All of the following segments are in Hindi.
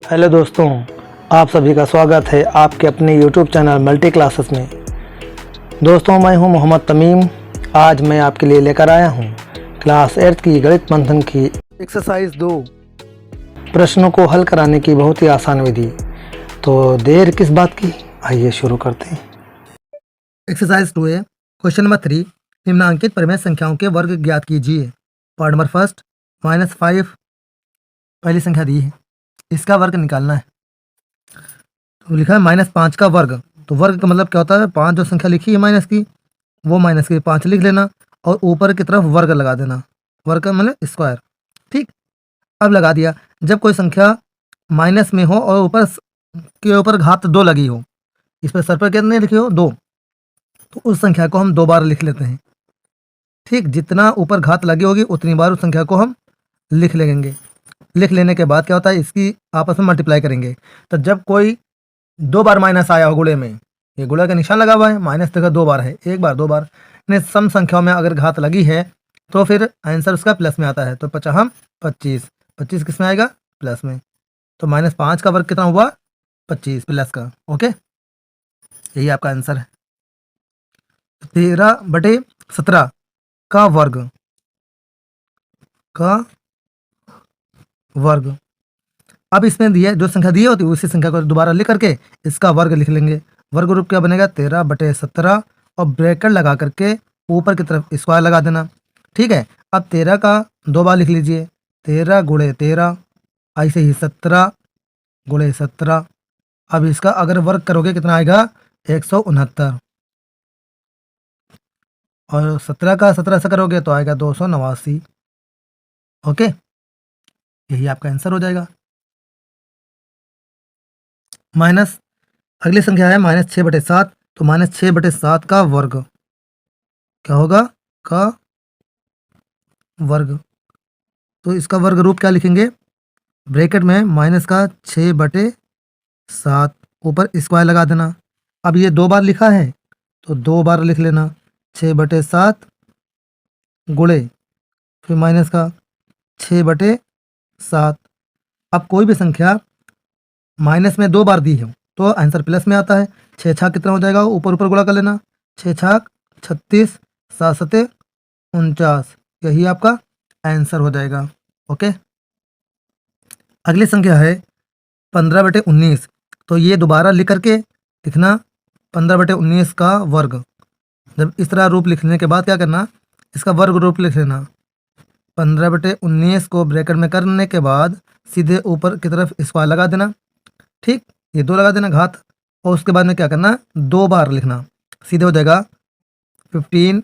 हेलो दोस्तों, आप सभी का स्वागत है आपके अपने यूट्यूब चैनल मल्टी क्लासेस में। दोस्तों, मैं हूं मोहम्मद तमीम। आज मैं आपके लिए लेकर आया हूं क्लास 8 की गणित मंथन की एक्सरसाइज 2 प्रश्नों को हल कराने की बहुत ही आसान विधि। तो देर किस बात की, आइए शुरू करते हैं। एक्सरसाइज 2 है। क्वेश्चन नंबर 3, निम्नांकित परिमेय संख्याओं के वर्ग ज्ञात कीजिए। पार्ट नंबर फर्स्ट, -5 पहली संख्या दी है, इसका वर्ग निकालना है। तो लिखा है -5 का वर्ग। तो वर्ग का मतलब क्या होता है, 5 जो संख्या लिखी है माइनस की, वो माइनस की 5 लिख लेना और ऊपर की तरफ वर्ग लगा देना। वर्ग का मतलब स्क्वायर। ठीक, अब लगा दिया। जब कोई संख्या माइनस में हो और ऊपर घात 2 लगी हो, इस पर सर पर कितने लिखे हो 2, तो उस संख्या को हम 2 बार लिख लेते हैं। ठीक, जितना ऊपर घात लगी होगी उतनी बार उस संख्या को हम लिख लेंगे। लिख लेने के बाद क्या होता है, इसकी आपस में मल्टीप्लाई करेंगे। तो जब कोई 2 बार माइनस आया हो गुणे में, ये गुणा का निशान लगा हुआ है, माइनस जगह 2 बार है, 1 बार 2 बार ने सम संख्याओं में अगर घात लगी है तो फिर आंसर उसका प्लस में आता है। तो 25 25 किस में आएगा, प्लस में। तो -5 का वर्ग कितना हुआ, 25 प्लस का। ओके, यही आपका आंसर है। 13/17 का वर्ग। अब इसमें दिया जो संख्या दी होती है उसी संख्या को दोबारा लिख करके इसका वर्ग लिख लेंगे। वर्ग रूप क्या बनेगा, 13/17 और ब्रैकेट लगा करके ऊपर की तरफ स्क्वायर लगा देना। ठीक है, अब 13 का 2 बार लिख लीजिए, 13 × 13, ऐसे ही 17 × 17। अब इसका अगर वर्ग करोगे कितना आएगा, 169, और 17 का 17 से करोगे तो आएगा 289। ओके, यही आपका आंसर हो जाएगा। माइनस अगली संख्या है -6/7। तो -6/7 का वर्ग क्या होगा, का वर्ग। तो इसका वर्ग रूप क्या लिखेंगे, ब्रैकेट में -6/7 ऊपर स्क्वायर लगा देना। अब ये 2 बार लिखा है तो 2 बार लिख लेना, 6/7 गुणे फिर माइनस का 6/7। अब कोई भी संख्या माइनस में 2 बार दी हो तो आंसर प्लस में आता है। 6 छाक कितना हो जाएगा, ऊपर ऊपर गुणा कर लेना, 6 छाक 36, 7 सते 49, यही आपका आंसर हो जाएगा। ओके, अगली संख्या है 15/19। तो ये दोबारा लिख करके लिखना 15/19 का वर्ग। जब इस तरह रूप लिखने के बाद क्या करना, इसका वर्ग रूप लिख लेना। 15/19 को ब्रैकेट में करने के बाद सीधे ऊपर की तरफ स्क्वायर लगा देना। ठीक, ये 2 लगा देना घात, और उसके बाद में क्या करना, 2 बार लिखना, सीधे हो जाएगा 15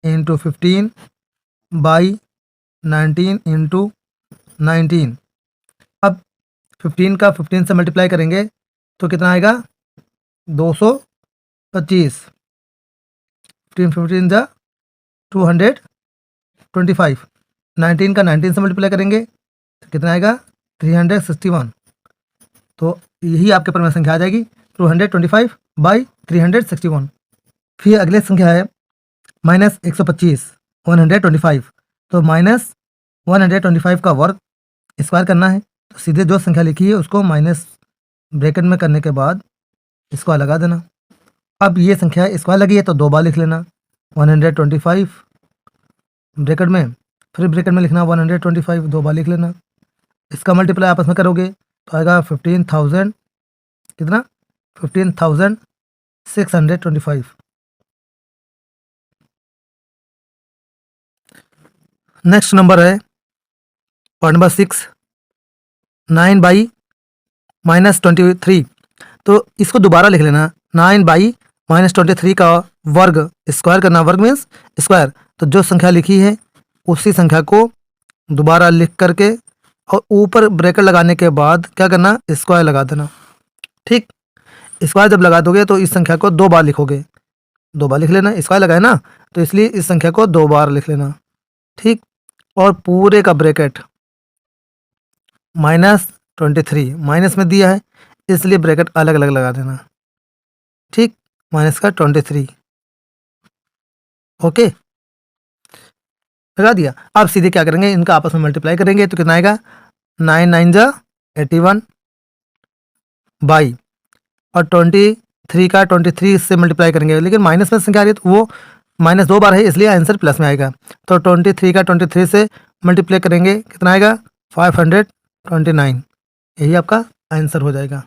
× 15 बाई 19 × 19। अब 15 का 15 से मल्टीप्लाई करेंगे तो कितना आएगा, 225। 15 15 जा 225। 19 का 19 से मल्टीप्लाई करेंगे तो कितना आएगा, 361। तो यही आपके परिमेय संख्या आ जाएगी, 225/361। फिर अगले संख्या है -125, 125। तो -125 का वर्ग स्क्वायर करना है। तो सीधे जो संख्या लिखी है उसको माइनस ब्रैकेट में करने के बाद स्क्वायर लगा देना। अब ये संख्या स्क्वायर लगी है तो 2 बार लिख लेना, 125 ब्रैकेट में, फिर ब्रैकेट में लिखना 125, 2 बार लिख लेना। इसका मल्टीप्लाई आपस में करोगे तो आएगा 15,000, कितना, 15,625। नेक्स्ट नंबर है पार्ट नंबर 6, 9/-23। तो इसको दोबारा लिख लेना, 9/-23 का वर्ग स्क्वायर करना। वर्ग मीन्स स्क्वायर। तो जो संख्या लिखी है उसी संख्या को दोबारा लिख करके और ऊपर ब्रैकेट लगाने के बाद क्या करना, स्क्वायर लगा देना। ठीक, स्क्वायर जब लगा दोगे तो इस संख्या को 2 बार लिखोगे, 2 बार लिख लेना, स्क्वायर लगाए ना तो इसलिए इस संख्या को 2 बार लिख लेना। ठीक, और पूरे का ब्रैकेट -23 माइनस में दिया है इसलिए ब्रैकेट अलग अलग लगा देना। ठीक, -23। ओके, लगा दिया। अब सीधे क्या करेंगे, इनका आपस में मल्टीप्लाई करेंगे तो कितना आएगा, 9 9 जा 81, बाई, और 23 का 23 से मल्टीप्लाई करेंगे, लेकिन माइनस में संख्या आ रही है तो वो माइनस 2 बार है, इसलिए आंसर प्लस में आएगा। तो 23 का 23 से मल्टीप्लाई करेंगे, कितना आएगा 529, यही आपका आंसर हो जाएगा।